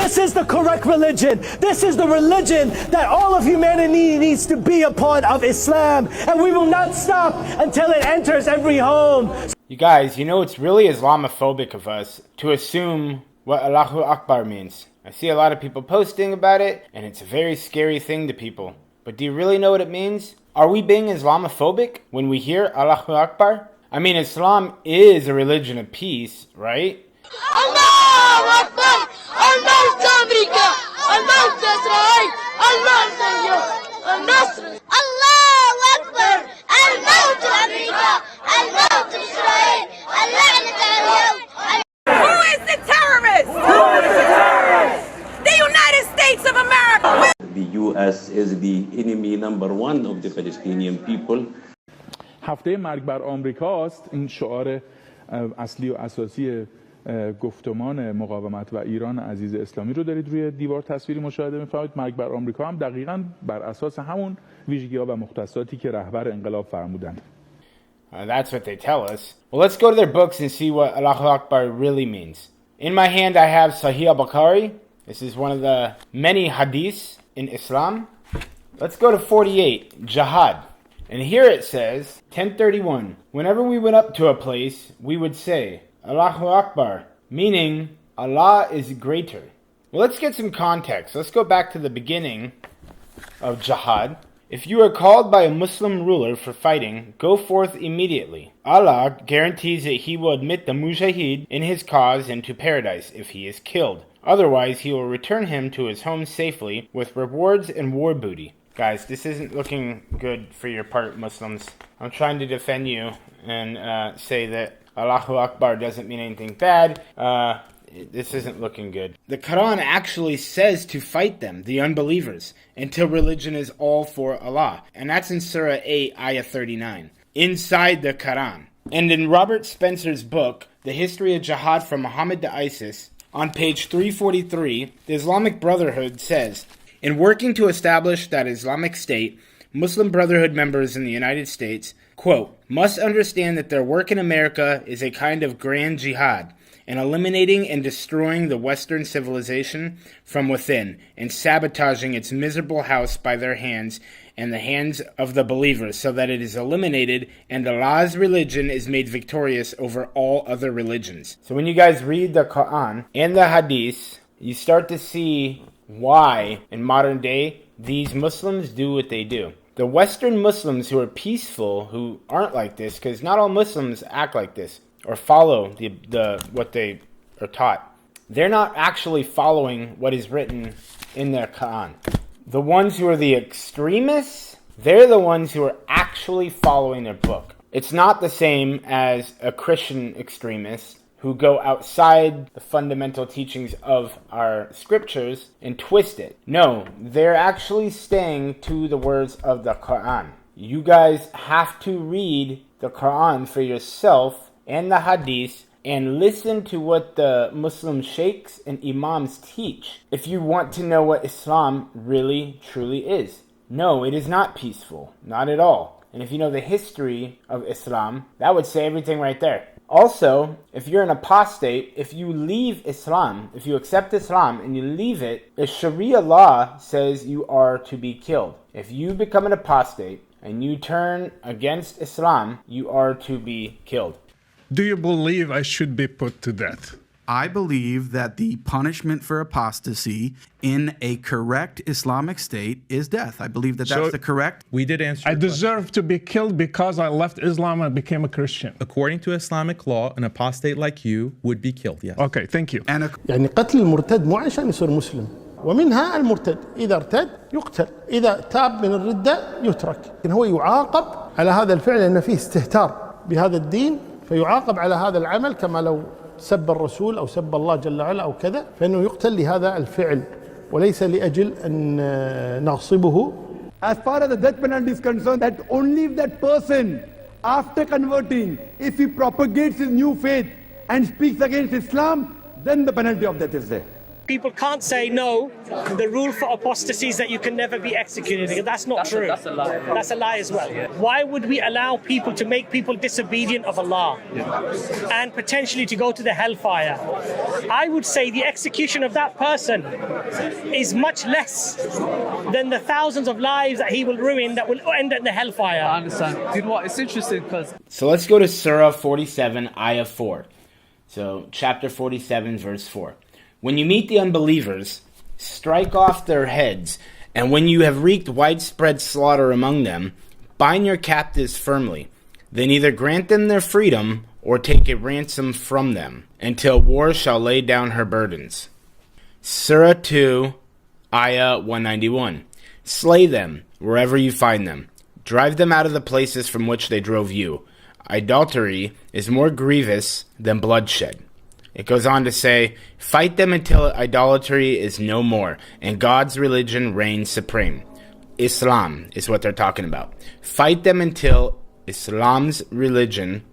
This is the correct religion. This is the religion that all of humanity needs to be a part of, Islam. And we will not stop until it enters every home. You guys, you know it's really Islamophobic of us to assume what Allahu Akbar means. I see a lot of people posting about it, and it's a very scary thing to people. But do you really know what it means? Are we being Islamophobic when we hear Allahu Akbar? I mean, Islam is a religion of peace, right? Allahu Akbar! Allah to America! Allah to Israel! Allah to you! Al-Nasr! Allahu Akbar! Allah to America! Allah to Israel! Allah to you! Who is the terrorist? Who is the terrorist? The United States of America! The U.S. is the enemy number one of the Palestinian people. هفته مرگ بر آمریکاست. این شعار اصلی و اساسی گفتمان مقاومت و ایران عزیز اسلامی رو دارید روی دیوار تصویری مشاهده می‌فرمایید. مرگ بر آمریکا هم دقیقاً بر اساس همون ویژگی‌ها و مختصاتی که رهبر انقلاب فرمودند. That's what they tell us. Well, let's go to their books and see what Allahu Akbar really means. In my hand I have Sahih al-Bukhari. This is one of the many hadiths in Islam. Let's go to 48, Jihad. And here it says, 1031, whenever we went up to a place, we would say, Allahu Akbar, meaning Allah is greater. Well, let's get some context. Let's go back to the beginning of Jihad. If you are called by a Muslim ruler for fighting, go forth immediately. Allah guarantees that He will admit the mujahid in his cause into paradise if he is killed. Otherwise, He will return him to his home safely with rewards and war booty. Guys, this isn't looking good for your part, Muslims. I'm trying to defend you and say that Allahu Akbar doesn't mean anything bad. This isn't looking good. The Quran actually says to fight them, the unbelievers, until religion is all for Allah. And that's in Surah 8, Ayah 39, inside the Quran. And in Robert Spencer's book, The History of Jihad from Muhammad to ISIS, on page 343, the Islamic Brotherhood says, in working to establish that Islamic State, Muslim Brotherhood members in the United States, quote, must understand that their work in America is a kind of grand jihad, in eliminating and destroying the Western civilization from within, and sabotaging its miserable house by their hands and the hands of the believers, so that it is eliminated and Allah's religion is made victorious over all other religions. So when you guys read the Quran and the Hadith, you start to see why, in modern day, these Muslims do what they do. The Western Muslims who are peaceful, who aren't like this, because not all Muslims act like this, or follow the what they are taught. They're not actually following what is written in the Quran. The ones who are the extremists, they're the ones who are actually following their book. It's not the same as a Christian extremist who go outside the fundamental teachings of our scriptures and twist it. No, they're actually staying to the words of the Quran. You guys have to read the Quran for yourself and the Hadith and listen to what the Muslim sheikhs and imams teach if you want to know what Islam really truly is. No, it is not peaceful. Not at all. And if you know the history of Islam, that would say everything right there. Also, if you're an apostate, if you leave Islam, if you accept Islam and you leave it, the Sharia law says you are to be killed. If you become an apostate and you turn against Islam, you are to be killed. Do you believe I should be put to death? I believe that the punishment for apostasy in a correct Islamic state is death. I believe that that's the correct. We did answer. I deserve to be killed because I left Islam and became a Christian. According to Islamic law, an apostate like you would be killed, yes. Okay, thank you. يعني قتل المرتد مو عشان يصير مسلم ومنها المرتد إذا ارتد يقتل إذا تاب من الردة يترك لكن هو يعاقب على هذا الفعل لأن فيه استهتار بهذا الدين فيعاقب على هذا العمل كما لو سب الرسول أو سب الله جل وعلا أو كذا فإنه يقتل لهذا الفعل وليس لأجل أن نغصبه. As far as the death penalty is concerned, that only if that person, after converting, if he propagates his new faith and speaks against Islam, then the penalty of death is there. People can't say, no, the rule for apostasy is that you can never be executed. That's not true. That's a lie. That's a lie as well. Why would we allow people to make people disobedient of Allah and potentially to go to the hellfire? I would say the execution of that person is much less than the thousands of lives that he will ruin that will end in the hellfire. I understand. You know what? It's interesting because... So let's go to Surah 47, Ayah 4. So chapter 47, verse 4. When you meet the unbelievers, strike off their heads, and when you have wreaked widespread slaughter among them, bind your captives firmly. Then either grant them their freedom or take a ransom from them, until war shall lay down her burdens. Surah 2, Ayah 191. Slay them wherever you find them. Drive them out of the places from which they drove you. Idolatry is more grievous than bloodshed. It goes on to say, fight them until idolatry is no more, and God's religion reigns supreme. Islam is what they're talking about. Fight them until Islam's religion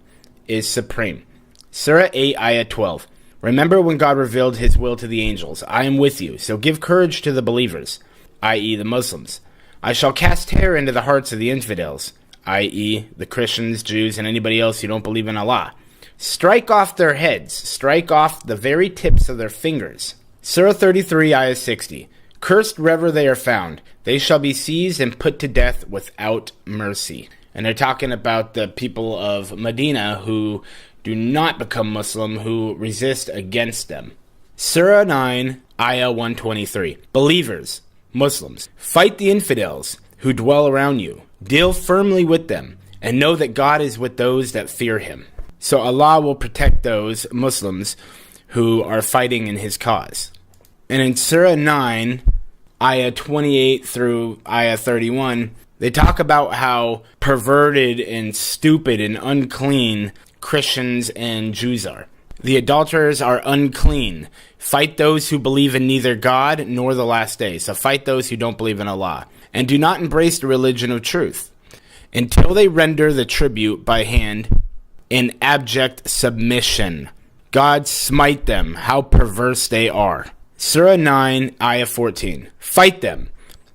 is supreme. Surah 8, Ayah 12. Remember when God revealed his will to the angels. I am with you, so give courage to the believers, i.e. the Muslims. I shall cast terror into the hearts of the infidels, i.e. the Christians, Jews, and anybody else who don't believe in Allah. Strike off their heads, strike off the very tips of their fingers. Surah 33, Ayah 60. Cursed wherever they are found, they shall be seized and put to death without mercy. And they're talking about the people of Medina who do not become Muslim, who resist against them. Surah 9, Ayah 123. Believers, Muslims, fight the infidels who dwell around you. Deal firmly with them, and know that God is with those that fear him. So Allah will protect those Muslims who are fighting in his cause. And in Surah 9, Ayah 28 through Ayah 31, they talk about how perverted and stupid and unclean Christians and Jews are. The adulterers are unclean. Fight those who believe in neither God nor the last day. So fight those who don't believe in Allah. And do not embrace the religion of truth until they render the tribute by hand in abject submission. God smite them, how perverse they are. Surah 9, Ayah 14. Fight them.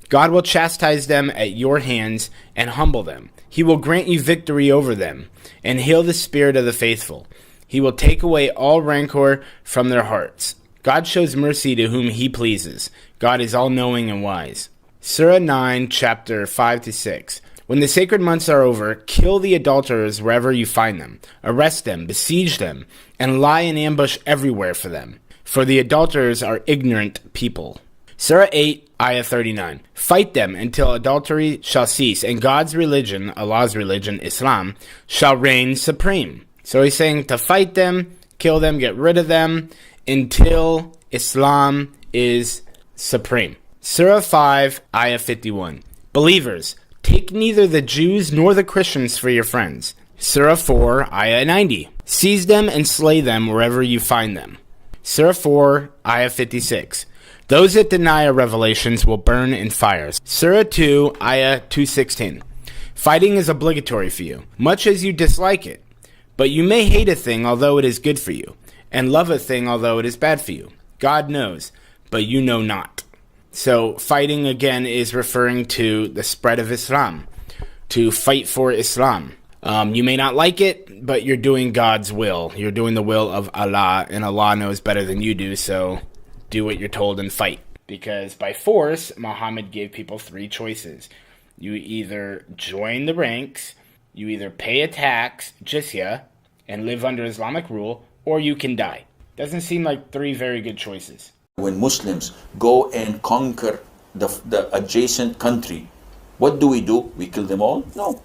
God will chastise them at your hands and humble them. He will grant you victory over them and heal the spirit of the faithful. He will take away all rancor from their hearts. God shows mercy to whom he pleases. God is all-knowing and wise. Surah 9, chapter 5 to 6. When the sacred months are over, kill the adulterers wherever you find them. Arrest them, besiege them, and lie in ambush everywhere for them. For the adulterers are ignorant people. Surah 8, Ayah 39. Fight them until adultery shall cease, and God's religion, Allah's religion, Islam, shall reign supreme. So he's saying to fight them, kill them, get rid of them, until Islam is supreme. Surah 5, Ayah 51. Believers, take neither the Jews nor the Christians for your friends. Surah 4, Ayah 90. Seize them and slay them wherever you find them. Surah 4, Ayah 56. Those that deny our revelations will burn in fires. Surah 2, Ayah 216. Fighting is obligatory for you, much as you dislike it. But you may hate a thing although it is good for you, and love a thing although it is bad for you. God knows, but you know not. So fighting again is referring to the spread of Islam, to fight for Islam. You may not like it, but you're doing God's will. You're doing the will of Allah, and Allah knows better than you do, so do what you're told and fight. Because by force, Muhammad gave people three choices. You either join the ranks, you either pay a tax, jizya, and live under Islamic rule, or you can die. Doesn't seem like three very good choices. When Muslims go and conquer the adjacent country, what do? We kill them all? No.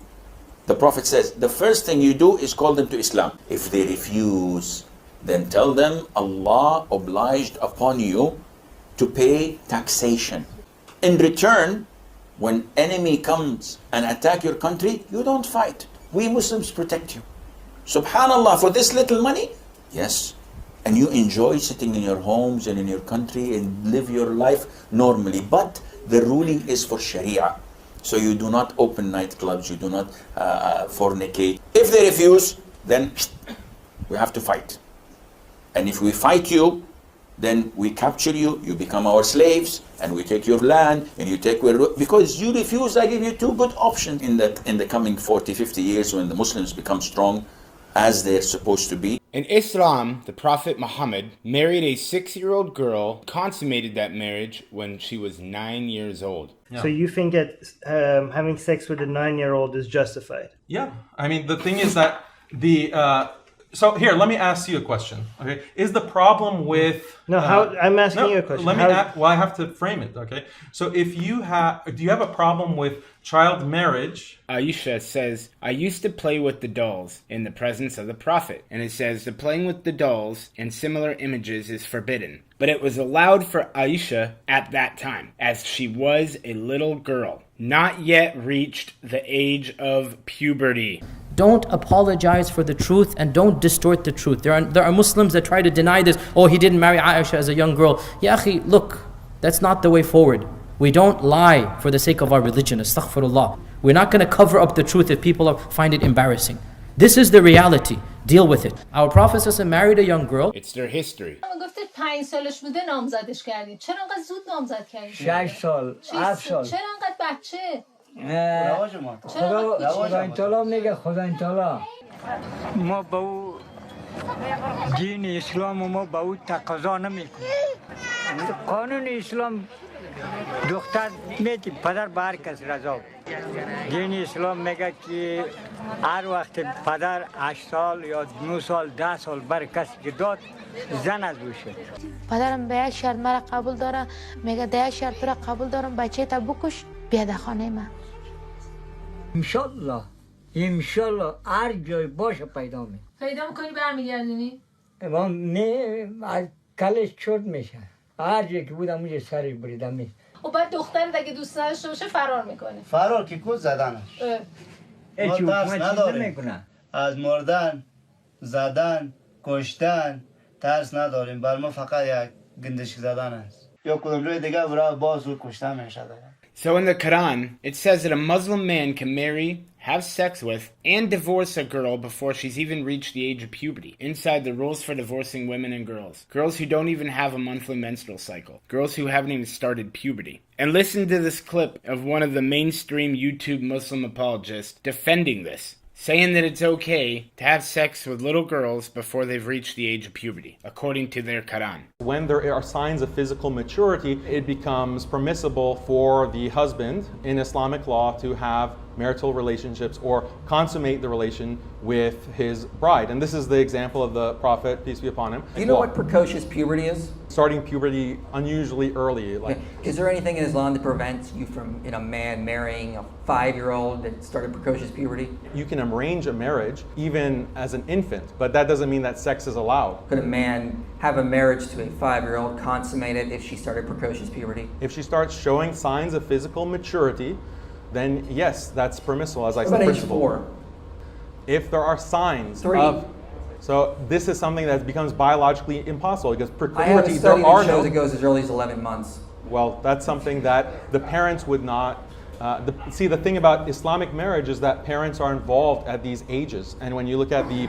The Prophet says, the first thing you do is call them to Islam. If they refuse, then tell them Allah obliged upon you to pay taxation. In return, when enemy comes and attack your country, you don't fight. We Muslims protect you. Subhanallah, for this little money? Yes. And you enjoy sitting in your homes and in your country and live your life normally. But the ruling is for Sharia. So you do not open nightclubs, you do not fornicate. If they refuse, then we have to fight. And if we fight you, then we capture you, you become our slaves, and we take your land, and you take because you refuse. I give you two good options in the coming 40, 50 years when the Muslims become strong as they're supposed to be. In Islam, the Prophet Muhammad married a 6-year-old girl, consummated that marriage when she was 9 years old. Yeah. So you think that having sex with a 9-year-old is justified? Yeah, I mean, the thing is that so here, let me ask you a question. Okay, is the problem with I'm asking you a question. Well, I have to frame it. Okay, so do you have a problem with child marriage? Aisha says, I used to play with the dolls in the presence of the Prophet. And it says the playing with the dolls and similar images is forbidden. But it was allowed for Aisha at that time, as she was a little girl, not yet reached the age of puberty. Don't apologize for the truth and don't distort the truth. There are Muslims that try to deny this. Oh, he didn't marry Aisha as a young girl. Ya akhi, look, that's not the way forward. We don't lie for the sake of our religion. Astaghfirullah. We're not going to cover up the truth if people find it embarrassing. This is the reality. Deal with it. Our Prophet ﷺ married a young girl. It's their history. گفتید 5 سالش بوده نامزدش کردید. چرا انقدر زود نامزد کردید؟ 6 سال، 7 سال. چرا انقدر بچه؟ خدا این تعالی میگه خدا این تعالی ما با او دین اسلام ما با او تقاضا نمیکنیم. قانون اسلام دختر میتی پدر به هر کس رضا. دین اسلام میگه که هر وقت پدر 8 سال یا 9 سال 10 سال بر کسی که داد زن از بوشه. پدرم به یک شرط مرا قبول داره، میگه ده یک شرط را قبول دارم بچه تا بکش بیا در خانه من. انشالله هر جای باشه پیدا میکنی برمیگردونی؟ از کلش چرت میشه. هر جایی که بودم اونجا سرش بریدم نیست. و بعد دختر اگه دوست نداشته باشه فرار میکنه. فرار که کود زدنش. ما ترس نداریم از مردن، زدن، کشتن ترس نداریم. بر ما فقط یک گندشک زدن است. یا کدوم روی دیگه برای باز و کشتن میشه داریم. So in the Quran, it says that a Muslim man can marry, have sex with, and divorce a girl before she's even reached the age of puberty. Inside the rules for divorcing women and girls. Girls who don't even have a monthly menstrual cycle. Girls who haven't even started puberty. And listen to this clip of one of the mainstream YouTube Muslim apologists defending this. Saying that it's okay to have sex with little girls before they've reached the age of puberty, according to their Quran. When there are signs of physical maturity, it becomes permissible for the husband in Islamic law to have marital relationships or consummate the relation with his bride. And this is the example of the Prophet, peace be upon him. Do you know what precocious puberty is? Starting puberty unusually early. Is there anything in Islam that prevents you from, a man marrying a 5-year-old that started precocious puberty? You can arrange a marriage even as an infant, but that doesn't mean that sex is allowed. Could a man have a marriage to a 5-year-old consummated if she started precocious puberty? If she starts showing signs of physical maturity, then yes, that's permissible, as I said. What about age 4? If there are signs 3. So this is something that becomes biologically impossible because puberty, I have a study that shows it goes as early as 11 months. Well, that's something that the parents would not. The thing about Islamic marriage is that parents are involved at these ages, and when you look at the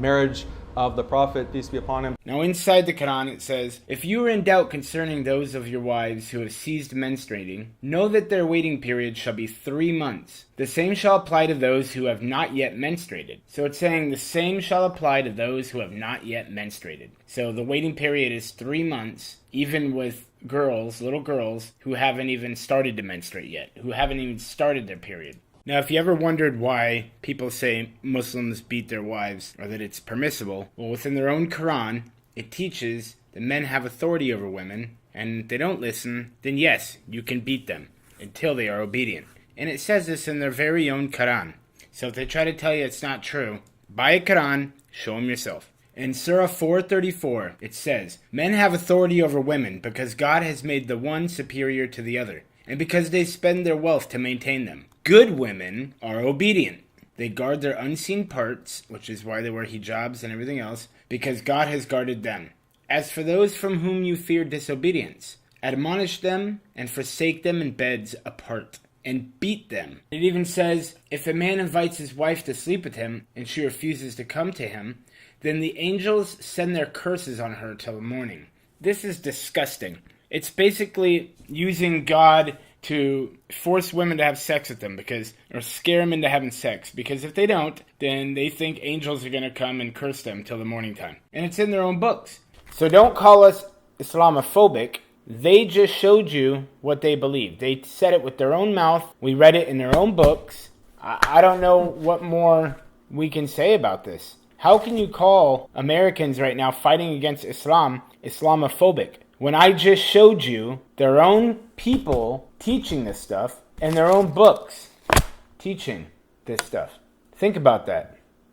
marriage of the Prophet, peace be upon him. Now inside the Quran it says, if you are in doubt concerning those of your wives who have ceased menstruating, know that their waiting period shall be 3 months. The same shall apply to those who have not yet menstruated. So it's saying the same shall apply to those who have not yet menstruated. So the waiting period is 3 months, even with girls, little girls, who haven't even started to menstruate yet, who haven't even started their period. Now, if you ever wondered why people say Muslims beat their wives or that it's permissible, well, within their own Quran, it teaches that men have authority over women, and if they don't listen, then yes, you can beat them until they are obedient. And it says this in their very own Quran. So if they try to tell you it's not true, buy a Quran, show them yourself. In Surah 4:34, it says, men have authority over women because God has made the one superior to the other, and because they spend their wealth to maintain them. Good women are obedient. They guard their unseen parts, which is why they wear hijabs and everything else, because God has guarded them. As for those from whom you fear disobedience, admonish them and forsake them in beds apart, and beat them. It even says, if a man invites his wife to sleep with him, and she refuses to come to him, then the angels send their curses on her till the morning. This is disgusting. It's basically using God to force women to have sex with them or scare them into having sex. Because if they don't, then they think angels are going to come and curse them till the morning time. And it's in their own books. So don't call us Islamophobic. They just showed you what they believe. They said it with their own mouth. We read it in their own books. I don't know what more we can say about this. How can you call Americans right now fighting against Islam Islamophobic when I just showed you their own people teaching this stuff and their own books teaching this stuff? Think about that.